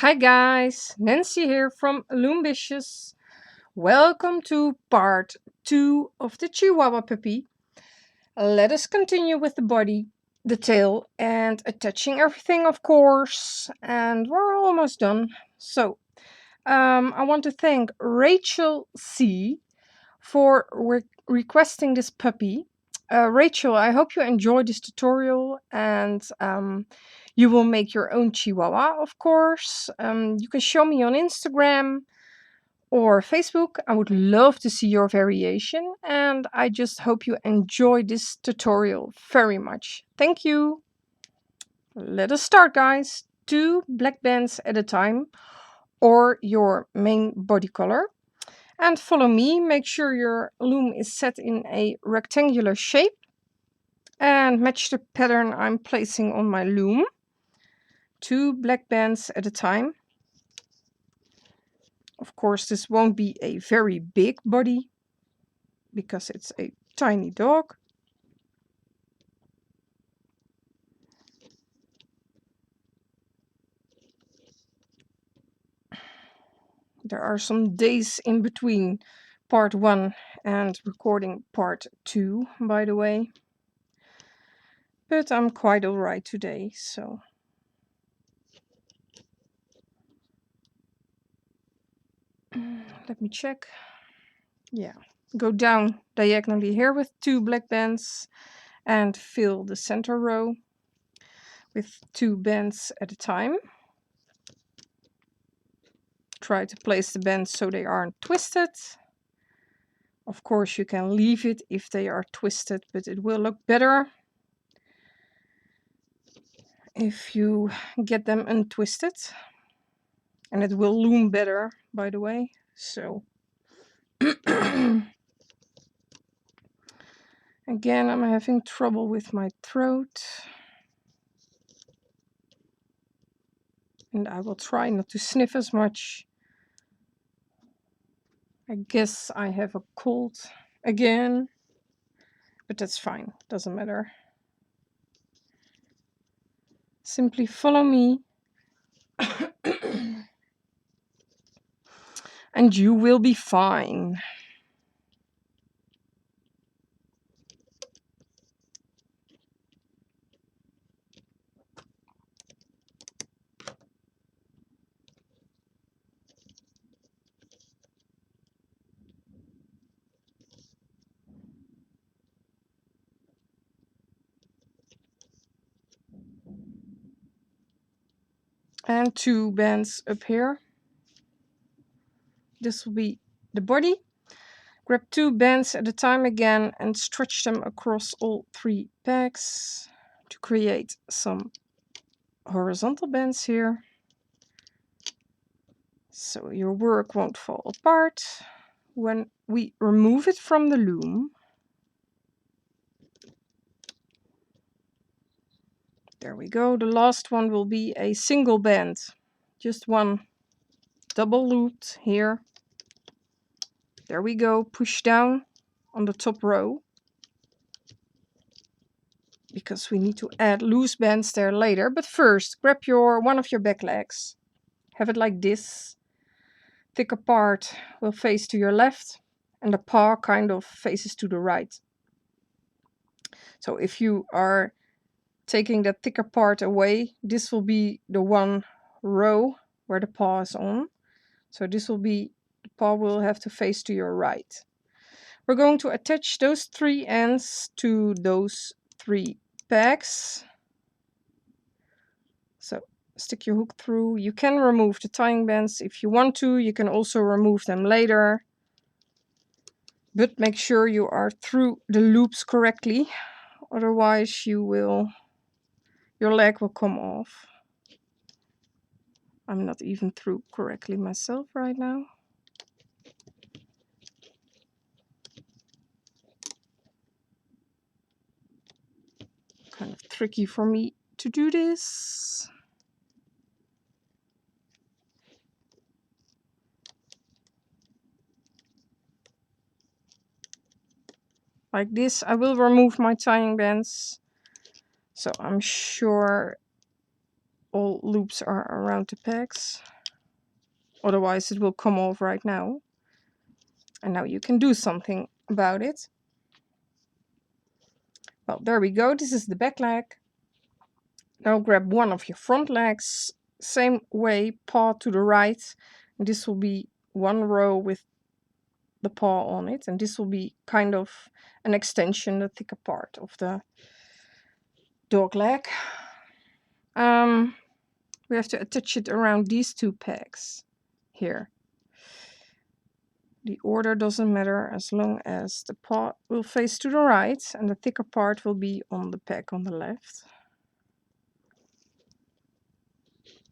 Hi guys, Nancy here from Loombicious. Welcome to part 2 of the Chihuahua puppy. Let us continue with the body, the tail, and attaching everything, of course. And we're almost done. So, I want to thank Rachel C for requesting this puppy. Rachel, I hope you enjoyed this tutorial and you will make your own Chihuahua, of course. You can show me on Instagram or Facebook. I would love to see your variation and I just hope you enjoy this tutorial very much. Thank you. Let us start, guys. 2 black bands at a time or your main body color. And follow me, make sure your loom is set in a rectangular shape and match the pattern I'm placing on my loom. 2 black bands at a time. Of course, this won't be a very big body because it's a tiny dog. There are some days in between part 1 and recording part 2, by the way. But I'm quite alright today, so. Let me check. Yeah, go down diagonally here with 2 black bands and fill the center row with 2 bands at a time. Try to place the bands so they aren't twisted. Of course, you can leave it if they are twisted, but it will look better if you get them untwisted. And it will loom better, by the way. So again, I'm having trouble with my throat. And I will try not to sniff as much. I guess I have a cold again, but that's fine, doesn't matter. Simply follow me and you will be fine. And 2 bands up here. This will be the body. Grab 2 bands at a time again and stretch them across all 3 pegs to create some horizontal bands here. So your work won't fall apart when we remove it from the loom. There we go. The last one will be a single band. Just one double looped here. There we go. Push down on the top row. Because we need to add loose bands there later. But first, grab one of your back legs. Have it like this. Thicker part will face to your left. And the paw kind of faces to the right. So if you are taking that thicker part away, this will be the one row where the paw is on. So this will be, the paw will have to face to your right. We're going to attach those 3 ends to those 3 pegs. So stick your hook through. You can remove the tying bands if you want to. You can also remove them later. But make sure you are through the loops correctly. Otherwise your leg will come off. I'm not even through correctly myself right now. Kind of tricky for me to do this. Like this. I will remove my tying bands, so I'm sure all loops are around the pegs. Otherwise it will come off right now. And now you can do something about it. Well, there we go. This is the back leg. Now grab one of your front legs. Same way, paw to the right. And this will be one row with the paw on it. And this will be kind of an extension, the thicker part of the dog leg. We have to attach it around these two pegs here. The order doesn't matter as long as the paw will face to the right and the thicker part will be on the peg on the left.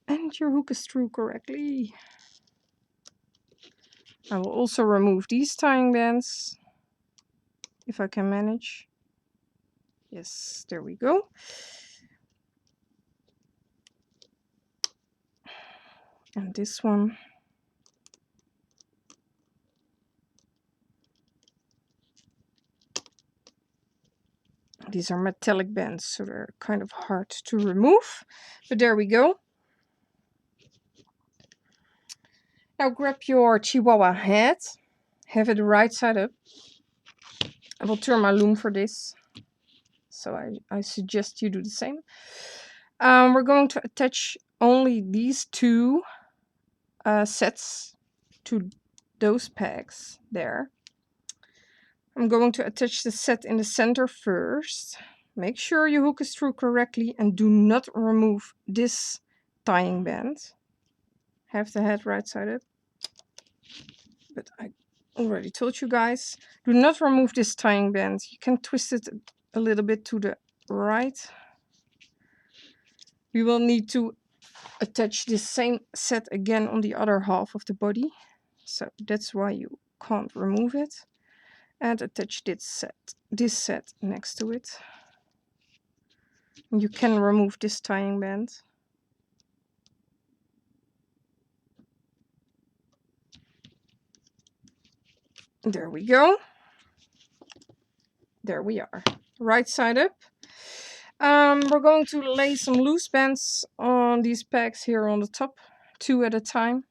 And your hook is through correctly. I will also remove these tying bands, if I can manage. Yes, there we go. And this one. These are metallic bands, so they're kind of hard to remove. But there we go. Now grab your Chihuahua head. Have it right side up. I will turn my loom for this. So I suggest you do the same. We're going to attach only these two sets to those pegs there. I'm going to attach the set in the center first. Make sure your hook is through correctly and do not remove this tying band. Have the head right side up. But I already told you guys, do not remove this tying band. You can twist it a little bit to the right. We will need to attach this same set again on the other half of the body. So that's why you can't remove it. And attach this set next to it. You can remove this tying band. There we go. There we are. Right side up. We're going to lay some loose bands on these pegs here on the top, 2 at a time.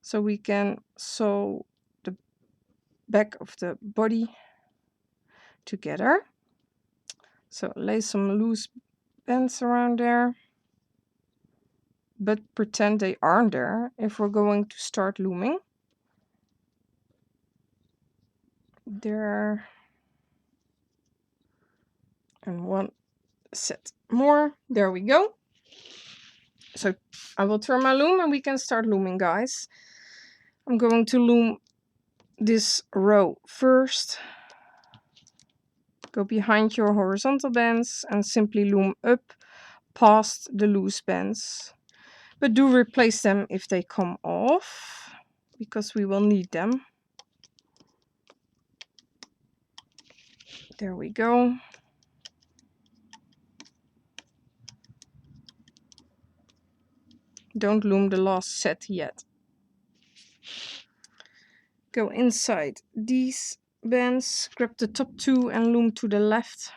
So we can sew the back of the body together. So lay some loose bands around there. But pretend they aren't there if we're going to start looming. There. And one set more. There we go. So I will turn my loom and we can start looming, guys. I'm going to loom this row first. Go behind your horizontal bands and simply loom up past the loose bands. But do replace them if they come off, because we will need them. There we go. Don't loom the last set yet. Go inside these bands, grab the top 2 and loom to the left.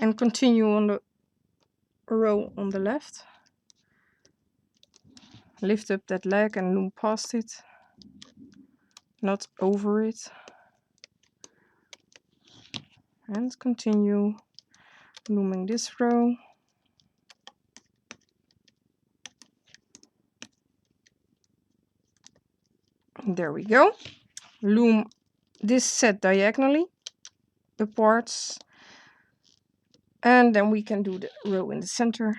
And continue on the row on the left. Lift up that leg and loom past it, not over it. And continue looming this row. There we go. Loom this set diagonally upwards. And then we can do the row in the center.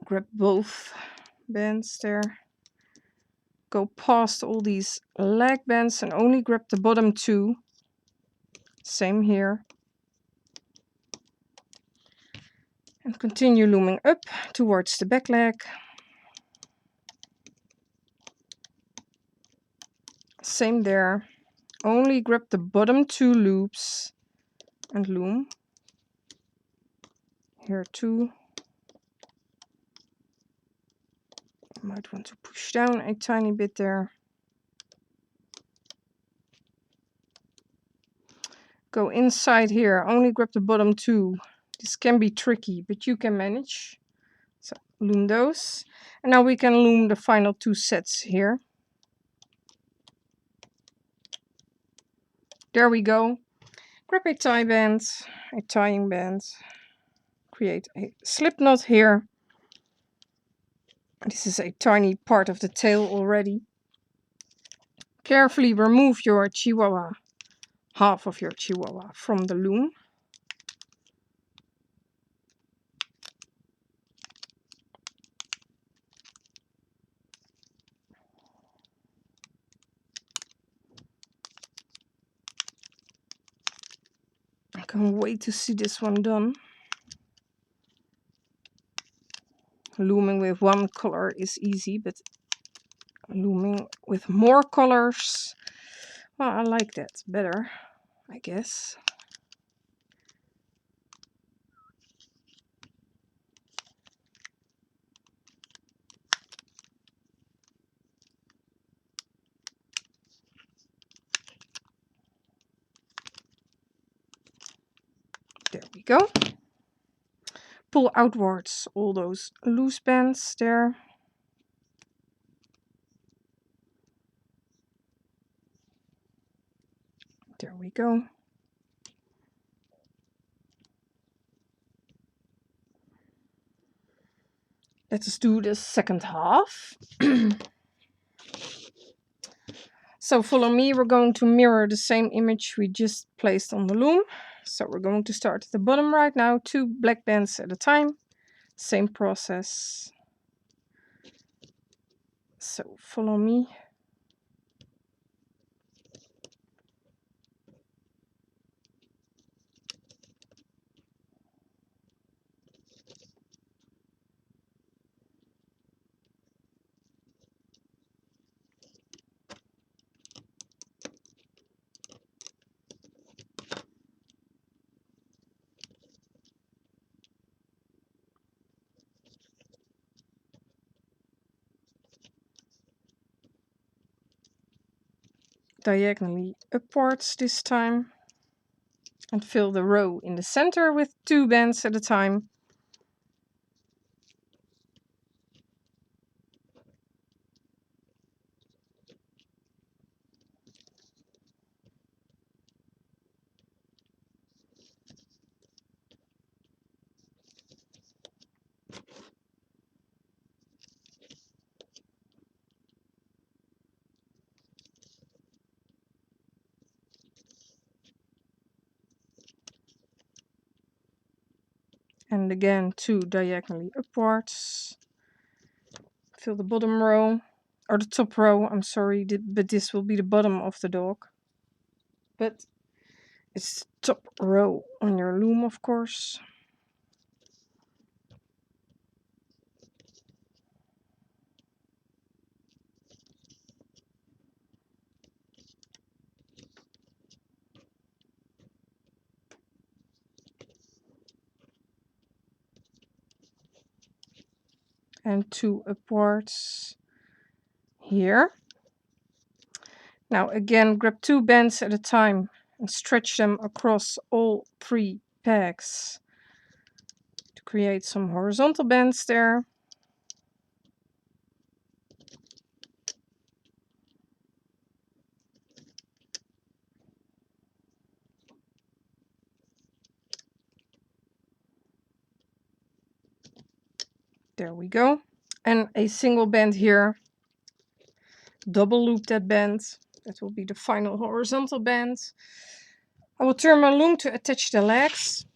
Grab both bands there. Go past all these leg bands and only grab the bottom 2. Same here. And continue looming up towards the back leg. Same there. Only grab the bottom 2 loops and loom. Here too. You might want to push down a tiny bit there. Go inside here, only grab the bottom two. This can be tricky, but you can manage. So loom those. And now we can loom the final two sets here. There we go. Grab a tie band, a tying band. Create a slip knot here. This is a tiny part of the tail already. Carefully remove your Chihuahua, half of your Chihuahua from the loom. I can't wait to see this one done. Looming with one color is easy, but looming with more colors, well, I like that better, I guess. There we go. Pull outwards all those loose bands there. There we go. Let's do the second half. So follow me, we're going to mirror the same image we just placed on the loom. So we're going to start at the bottom right now, 2 black bands at a time. Same process. So follow me. Diagonally upwards this time. And fill the row in the center with 2 bands at a time. And again 2 diagonally upwards. Fill the bottom row, or the top row, I'm sorry, but this will be the bottom of the dog. But it's the top row on your loom, of course. And 2 upwards here. Now again, grab 2 bands at a time and stretch them across all 3 pegs to create some horizontal bands there. There we go. And a single band here. Double loop that band. That will be the final horizontal band. I will turn my loom to attach the legs.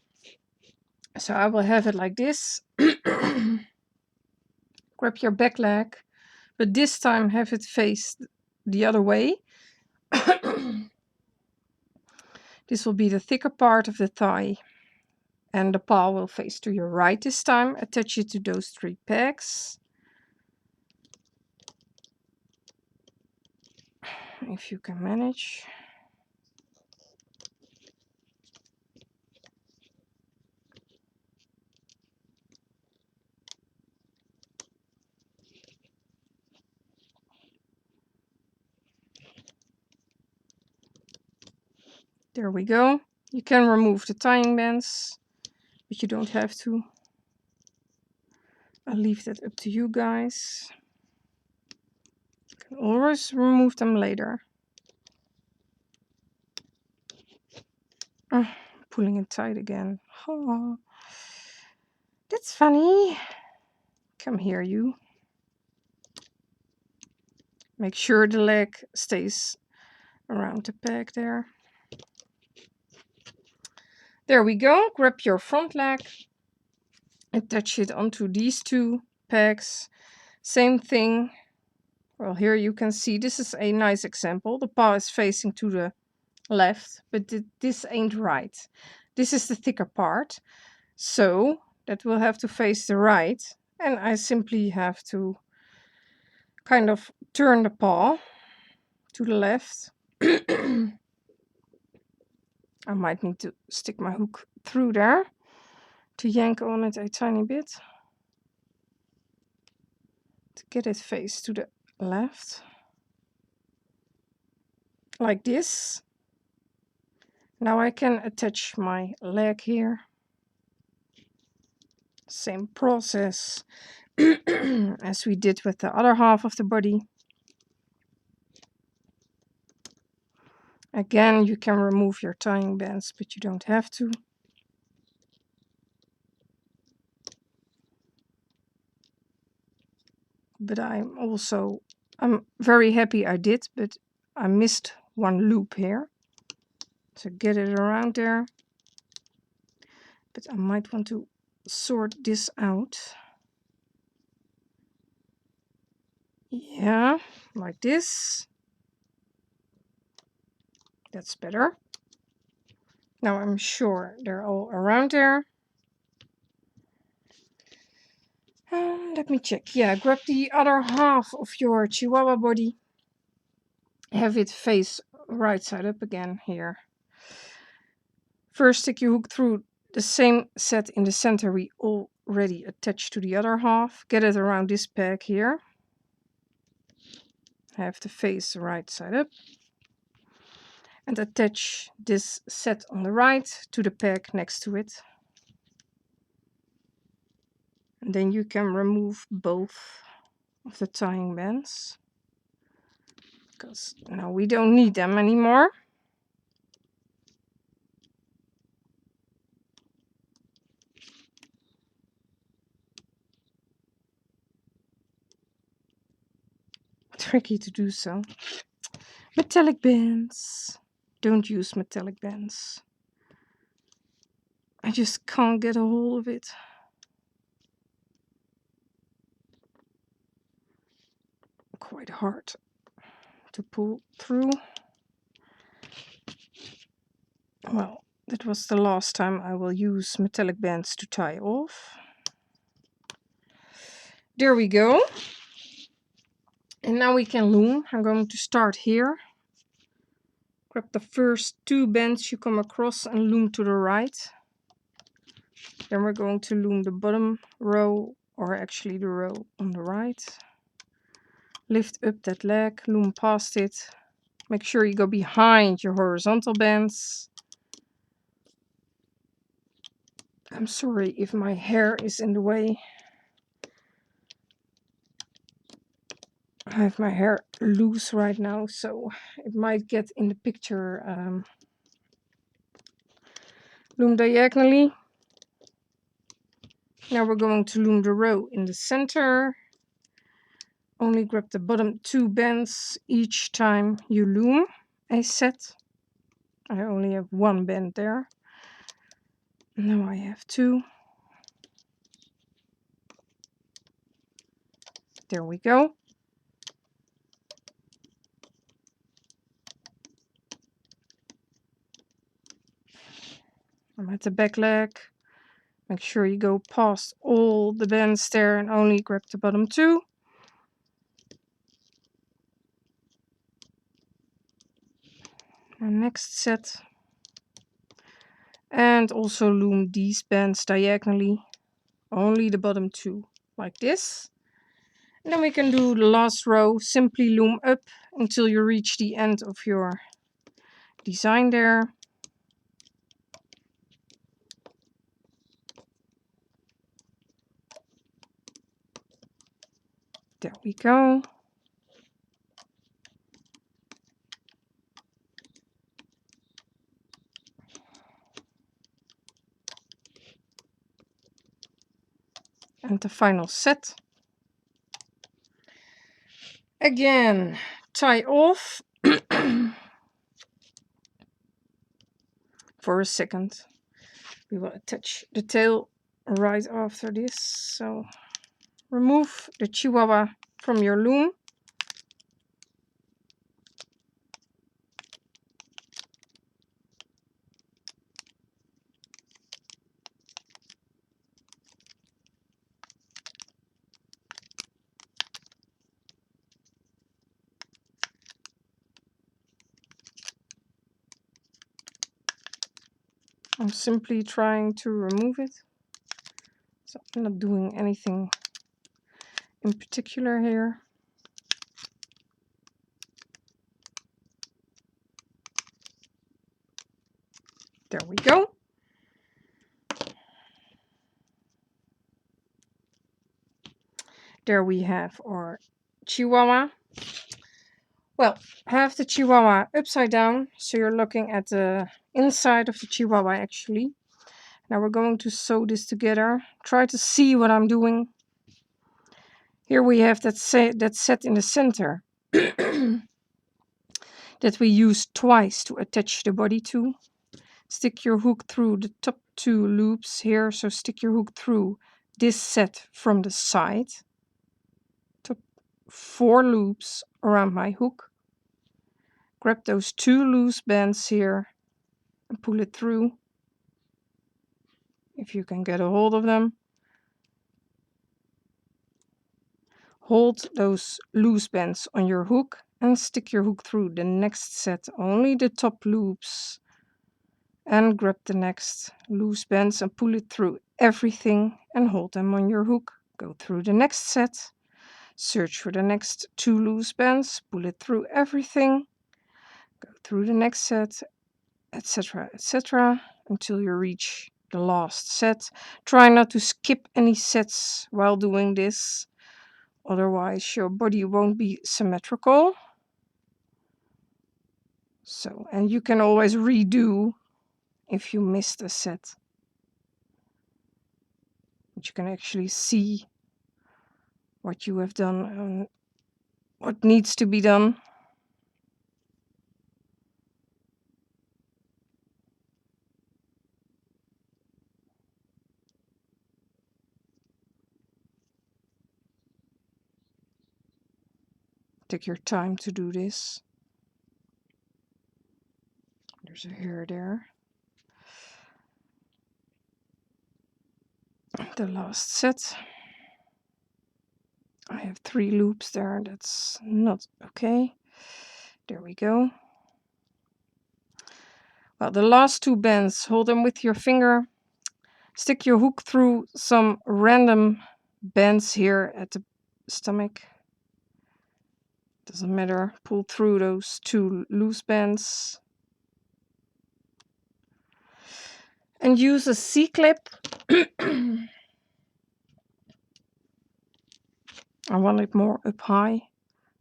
So I will have it like this. Grab your back leg, but this time have it face the other way. This will be the thicker part of the thigh. And the paw will face to your right this time. Attach it to those 3 pegs. If you can manage. There we go. You can remove the tying bands, but you don't have to. I'll leave that up to you guys. You can always remove them later. Pulling it tight again. Oh, that's funny. Come here, you. Make sure the leg stays around the peg there. There we go. Grab your front leg. Attach it onto these two pegs. Same thing. Well, here you can see this is a nice example. The paw is facing to the left, but this ain't right. This is the thicker part, so that will have to face the right, and I simply have to kind of turn the paw to the left. I might need to stick my hook through there to yank on it a tiny bit to get it face to the left, like this. Now I can attach my leg here. Same process as we did with the other half of the body. Again, you can remove your tying bands, but you don't have to. But I'm very happy I did, but I missed one loop here. So get it around there. But I might want to sort this out. Yeah, like this. That's better. Now I'm sure they're all around there. Let me check. Yeah, grab the other half of your Chihuahua body. Have it face right side up again here. First, stick your hook through the same set in the center we already attached to the other half. Get it around this peg here. Have the face right side up. And attach this set on the right to the peg next to it. And then you can remove both of the tying bands, because now we don't need them anymore. Tricky to do so. Metallic bands. Don't use metallic bands. I just can't get a hold of it. Quite hard to pull through. Well, that was the last time I will use metallic bands to tie off. There we go. And now we can loom. I'm going to start here. Grab the first two bands you come across and loom to the right. Then we're going to loom the bottom row, or actually the row on the right. Lift up that leg, loom past it. Make sure you go behind your horizontal bands. I'm sorry if my hair is in the way. I have my hair loose right now, so it might get in the picture. Loom diagonally. Now we're going to loom the row in the center. Only grab the bottom two bands each time you loom a set. I only have one band there. Now I have two. There we go. I'm at the back leg. Make sure you go past all the bands there and only grab the bottom two. And next set. And also loom these bands diagonally. Only the bottom two, like this. And then we can do the last row. Simply loom up until you reach the end of your design there. There we go. And the final set. Again, tie off for a second. We will attach the tail right after this. So remove the Chihuahua from your loom. I'm simply trying to remove it. So I'm not doing anything in particular here. There we go. There we have our Chihuahua. Well, have the Chihuahua upside down, so you're looking at the inside of the Chihuahua actually. Now we're going to sew this together. Try to see what I'm doing. Here we have that set in the center that we used twice to attach the body to. Stick your hook through the top 2 loops here, so stick your hook through this set from the side. Top 4 loops around my hook. Grab those 2 loose bands here and pull it through, if you can get a hold of them. Hold those loose bands on your hook and stick your hook through the next set, only the top loops, and grab the next loose bands and pull it through everything and hold them on your hook. Go through the next set, search for the next 2 loose bands, pull it through everything, go through the next set, etc., etc., until you reach the last set. Try not to skip any sets while doing this, otherwise your body won't be symmetrical. So, and you can always redo if you missed a set. But you can actually see what you have done and what needs to be done. Take your time to do this. There's a hair there. The last set. I have 3 loops there. That's not okay. There we go. Well, the last 2 bands, hold them with your finger. Stick your hook through some random bands here at the stomach. Doesn't matter. Pull through those 2 loose bands. And use a C-clip. I want it more up high,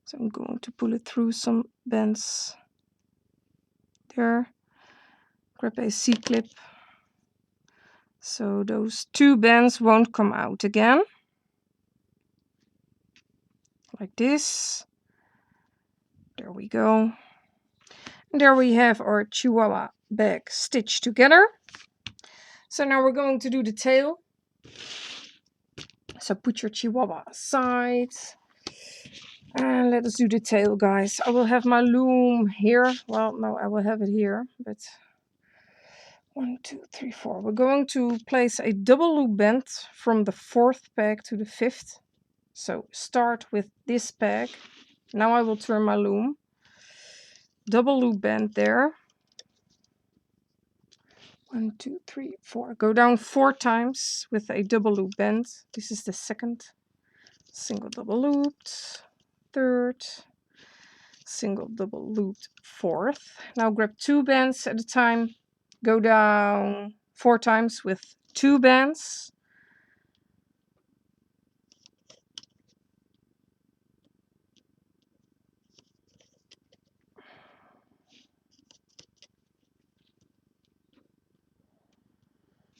so I'm going to pull it through some bands there. Grab a C-clip, so those 2 bands won't come out again. Like this. There we go. And there we have our Chihuahua bag stitched together. So now we're going to do the tail. So put your Chihuahua aside. And let us do the tail, guys. I will have my loom here. Well, no, I will have it here. But 1, 2, 3, 4. We're going to place a double loop band from the 4th peg to the 5th. So start with this peg. Now I will turn my loom. Double loop band there. 1, 2, 3, 4. Go down 4 times with a double loop band. This is the 2nd. Single double looped. 3rd. Single double looped 4th. Now grab 2 bands at a time. Go down 4 times with 2 bands.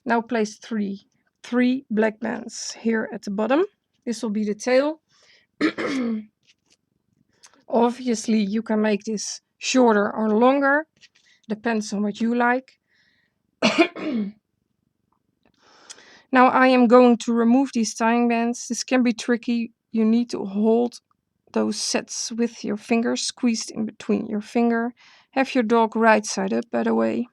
Now place three black bands here at the bottom. This will be the tail. Obviously, you can make this shorter or longer, depends on what you like. Now I am going to remove these tying bands. This can be tricky. You need to hold those sets with your fingers squeezed in between your finger. Have your dog right side up, by the way.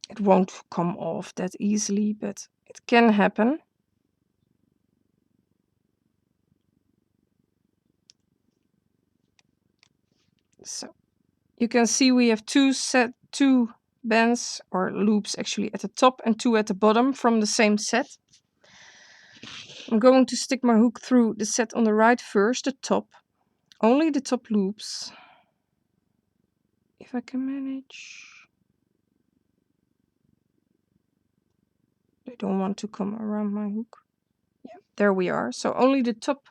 It won't come off that easily, but it can happen. So you can see we have two bands or loops actually at the top and two at the bottom from the same set. I'm going to stick my hook through the set on the right first, the top. Only the top loops. If I can manage. They don't want to come around my hook. Yeah, there we are. So only the top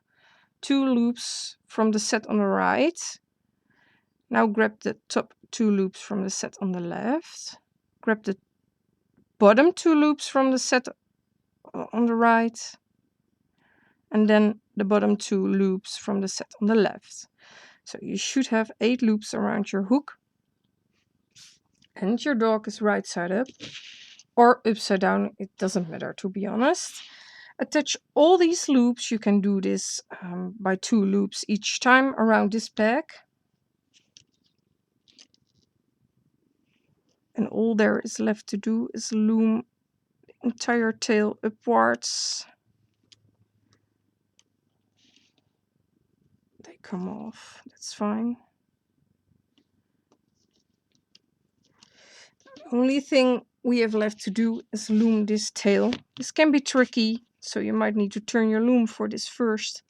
two loops from the set on the right. Now grab the top two loops from the set on the left. Grab the bottom two loops from the set on the right. And then the bottom two loops from the set on the left. So you should have 8 loops around your hook. And your dog is right side up or upside down. It doesn't matter, to be honest. Attach all these loops. You can do this by 2 loops each time around this peg. And all there is left to do is loom the entire tail upwards. They come off, that's fine. The only thing we have left to do is loom this tail. This can be tricky, so you might need to turn your loom for this first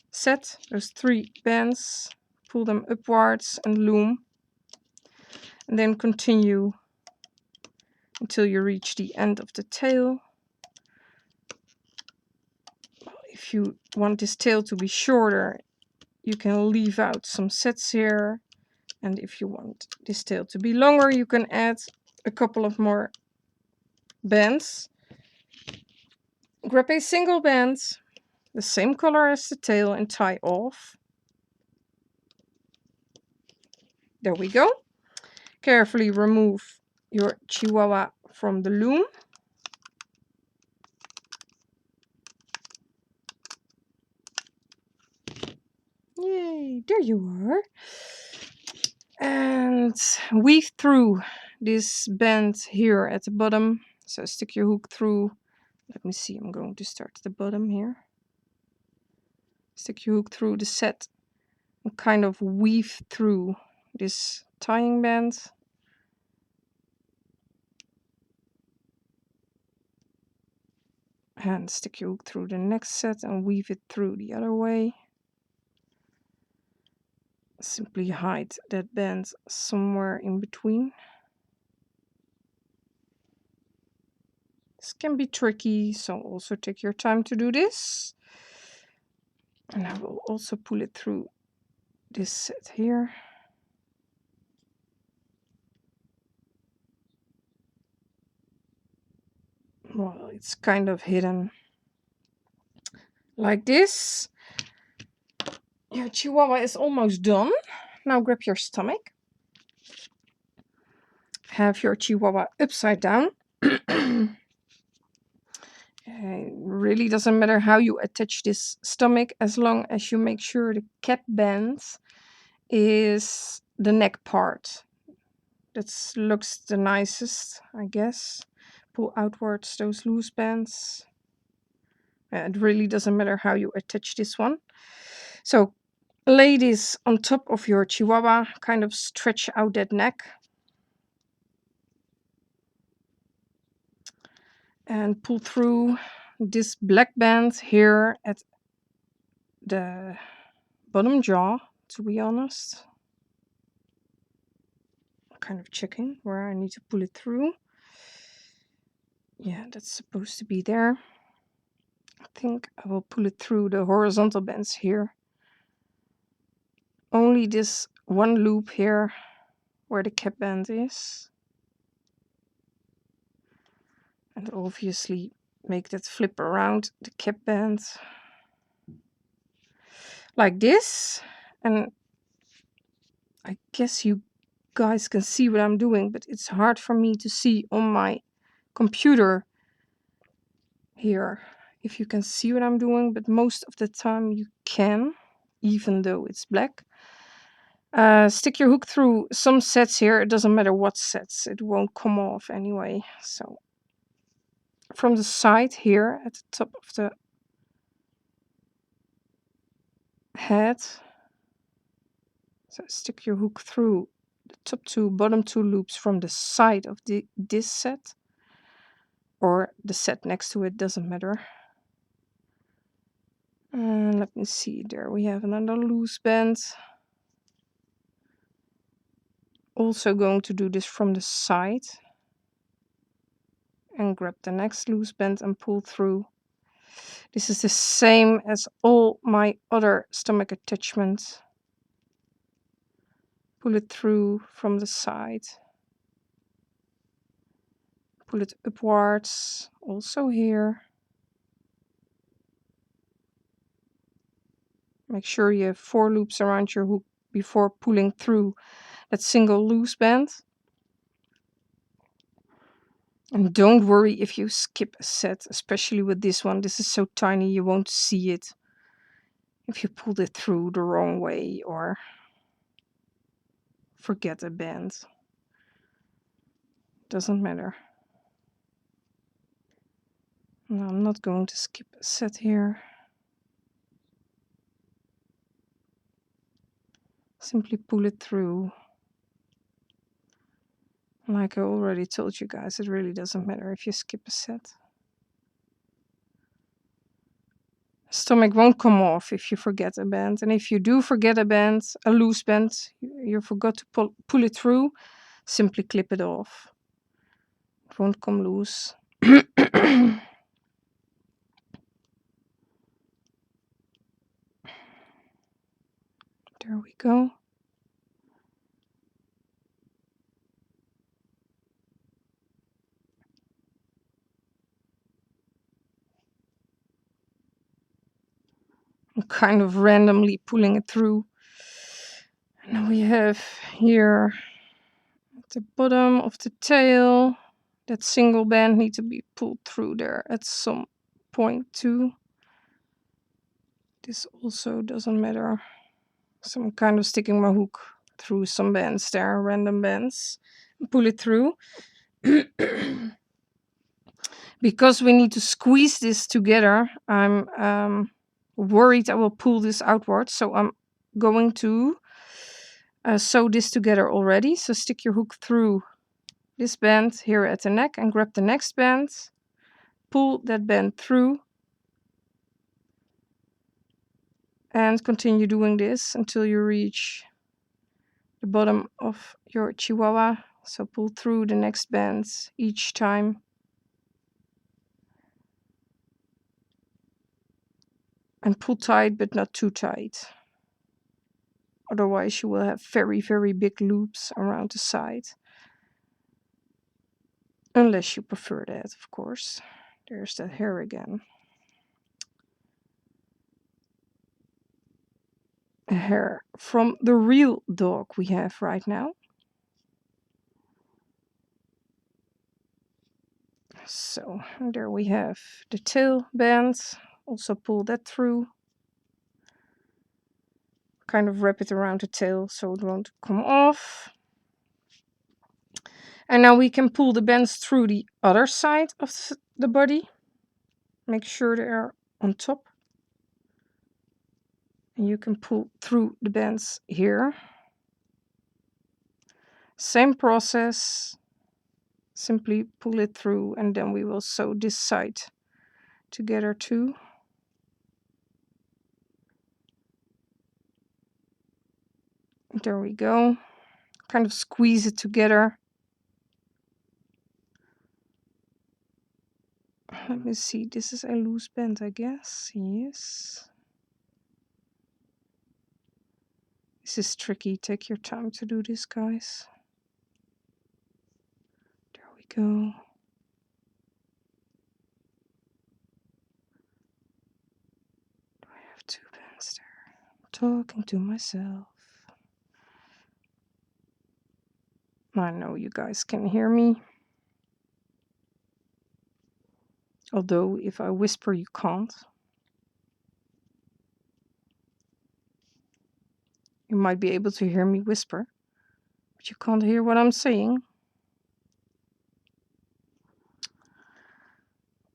set. Those 3 bands, pull them upwards and loom. And then continue until you reach the end of the tail. If you want this tail to be shorter, you can leave out some sets here. And if you want this tail to be longer, you can add a couple of more bands. Grab a single band, the same color as the tail, and tie off. There we go. Carefully remove your Chihuahua from the loom. Yay, there you are. And weave through this band here at the bottom. So stick your hook through. Let me see, I'm going to start at the bottom here. Stick your hook through the set and kind of weave through this tying band. And stick your hook through the next set and weave it through the other way. Simply hide that band somewhere in between. This can be tricky, so also take your time to do this. And I will also pull it through this set here. Well, it's kind of hidden like this. Your Chihuahua is almost done. Now grab your stomach. Have your Chihuahua upside down. It really doesn't matter how you attach this stomach, as long as you make sure the cap band is the neck part. That looks the nicest, I guess. Pull outwards those loose bands. It really doesn't matter how you attach this one. So lay this on top of your Chihuahua, kind of stretch out that neck. And pull through this black band here at the bottom jaw, to be honest. I'm kind of checking where I need to pull it through. Yeah, that's supposed to be there. I think I will pull it through the horizontal bands here. Only this one loop here where the cap band is. And obviously make that flip around the cap band like this. And I guess you guys can see what I'm doing, but it's hard for me to see on my computer here if you can see what I'm doing, but most of the time you can, even though it's black. Stick your hook through some sets here. It doesn't matter what sets, it won't come off anyway. So from the side here at the top of the head, so stick your hook through the top two, bottom two loops from the side of this set, or the set next to it, doesn't matter. And let me see, there we have another loose band. Also going to do this from the side and grab the next loose band and pull through. This is the same as all my other stomach attachments. Pull it through from the side. Pull it upwards, also here. Make sure you have 4 loops around your hook before pulling through that single loose band. And don't worry if you skip a set, especially with this one. This is so tiny you won't see it if you pulled it through the wrong way or forget a band. Doesn't matter. No, I'm not going to skip a set here. Simply pull it through. Like I already told you guys, it really doesn't matter if you skip a set. Stomach won't come off if you forget a band. And if you do forget a band, a loose band, you forgot to pull it through, simply clip it off. It won't come loose. There we go. I'm kind of randomly pulling it through. And we have here at the bottom of the tail, that single band needs to be pulled through there at some point too. This also doesn't matter. So I'm kind of sticking my hook through some bands there, random bands, and pull it through. Because we need to squeeze this together, I'm worried I will pull this outwards. So I'm going to sew this together already. So stick your hook through this band here at the neck and grab the next band. Pull that band through. And continue doing this until you reach the bottom of your Chihuahua. So pull through the next bands each time. And pull tight, but not too tight. Otherwise you will have very, very big loops around the side. Unless you prefer that, of course. There's that hair again. A hair from the real dog we have right now. So there we have the tail band. Also pull that through. Kind of wrap it around the tail so it won't come off. And now we can pull the bands through the other side of the body. Make sure they are on top. And you can pull through the bands here. Same process. Simply pull it through and then we will sew this side together too. There we go. Kind of squeeze it together. Let me see, this is a loose band, I guess. Yes. This is tricky. Take your time to do this, guys. There we go. talking to myself. I know you guys can hear me. Although if I whisper, you can't. You might be able to hear me whisper, but you can't hear what I'm saying.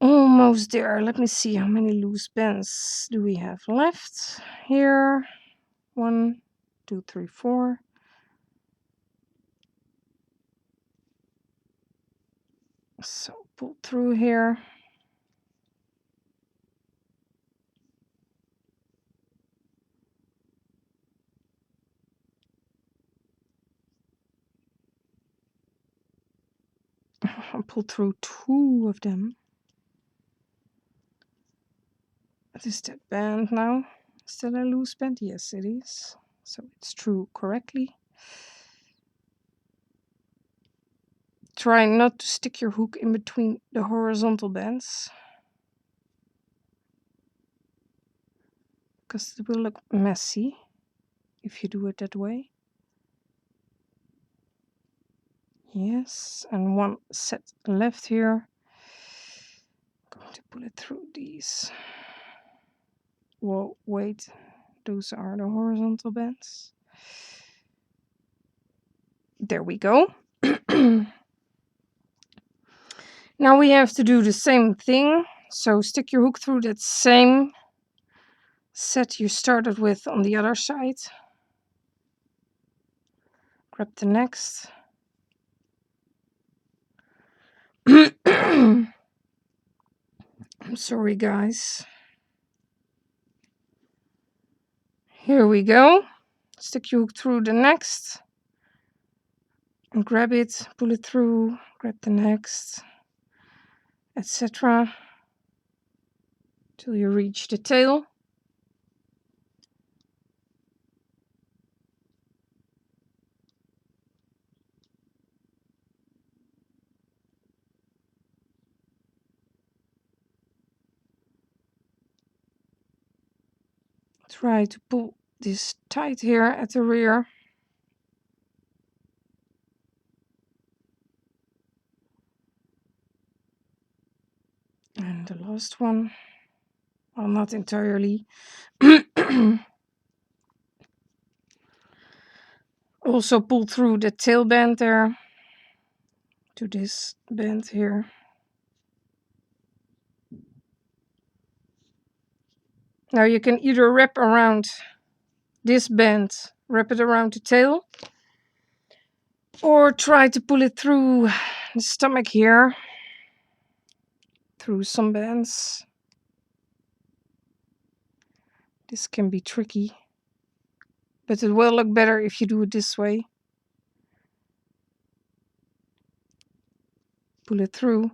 Almost there. Let me see how many loose bends do we have left here. 1, 2, 3, 4. So pull through here. I'll pull through 2 of them. Is that band now? Is that a loose band? Yes, it is. So it's true correctly. Try not to stick your hook in between the horizontal bands, because it will look messy if you do it that way. Yes, and 1 set left here. I'm going to pull it through these. Whoa, wait, those are the horizontal bands. There we go. Now we have to do the same thing. So stick your hook through that same set you started with on the other side. Grab the next. I'm sorry, guys. Here we go. Stick your hook through the next. And grab it, pull it through, grab the next, etc. Till you reach the tail. Try to pull this tight here at the rear. And the last one, well, not entirely. Also pull through the tail band there to this band here. Now you can either wrap around this band, wrap it around the tail, or try to pull it through the stomach here, through some bands. This can be tricky, but it will look better if you do it this way. Pull it through.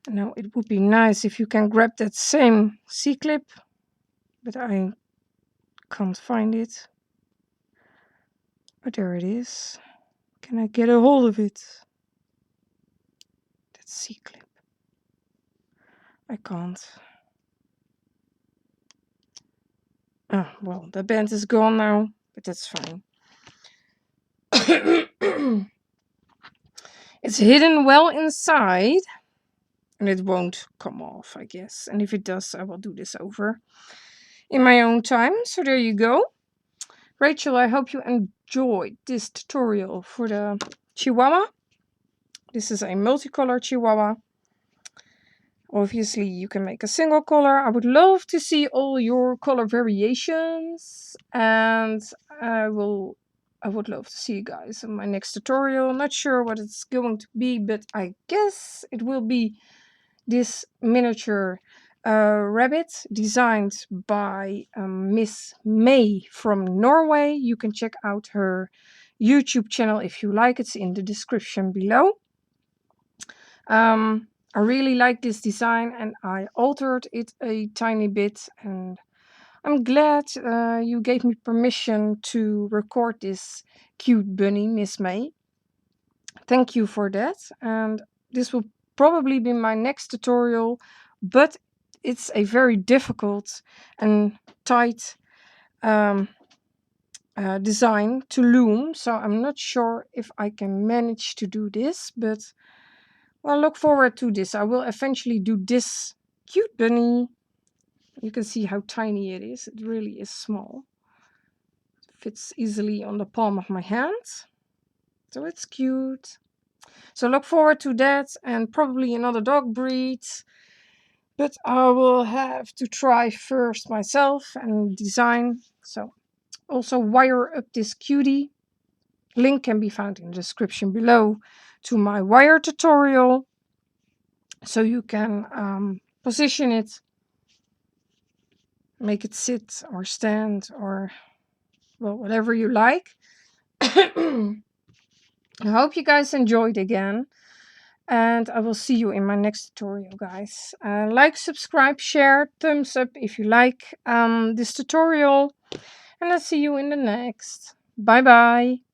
Now it would be nice if you can grab that same C-clip, but I can't find it. But there it is. Can I get a hold of it? That C-clip. I can't. Oh, well, the band is gone now, but that's fine. It's hidden well inside, and it won't come off, I guess. And if it does, I will do this over in my own time. So there you go. Rachel, I hope you enjoyed this tutorial for the Chihuahua. This is a multicolor Chihuahua. Obviously, you can make a single color. I would love to see all your color variations, and I would love to see you guys in my next tutorial. I'm not sure what it's going to be, but I guess it will be this miniature rabbit designed by Miss May from Norway. You can check out her YouTube channel if you like. It's in the description below. I really like this design, and I altered it a tiny bit, and I'm glad you gave me permission to record this cute bunny, Miss May. Thank you for that, and this will probably be my next tutorial, but it's a very difficult and tight design to loom, so I'm not sure if I can manage to do this, but well, look forward to this. I will eventually do this cute bunny. You can see how tiny it is. It really is small. It fits easily on the palm of my hand, so it's cute. So look forward to that, and probably another dog breed, but I will have to try first myself and design. So also wire up this cutie. Link can be found in the description below to my wire tutorial, so you can position it, make it sit or stand, or well, whatever you like. I hope you guys enjoyed again, and I will see you in my next tutorial, guys. Like, subscribe, share, thumbs up if you like this tutorial, and I'll see you in the next. Bye bye.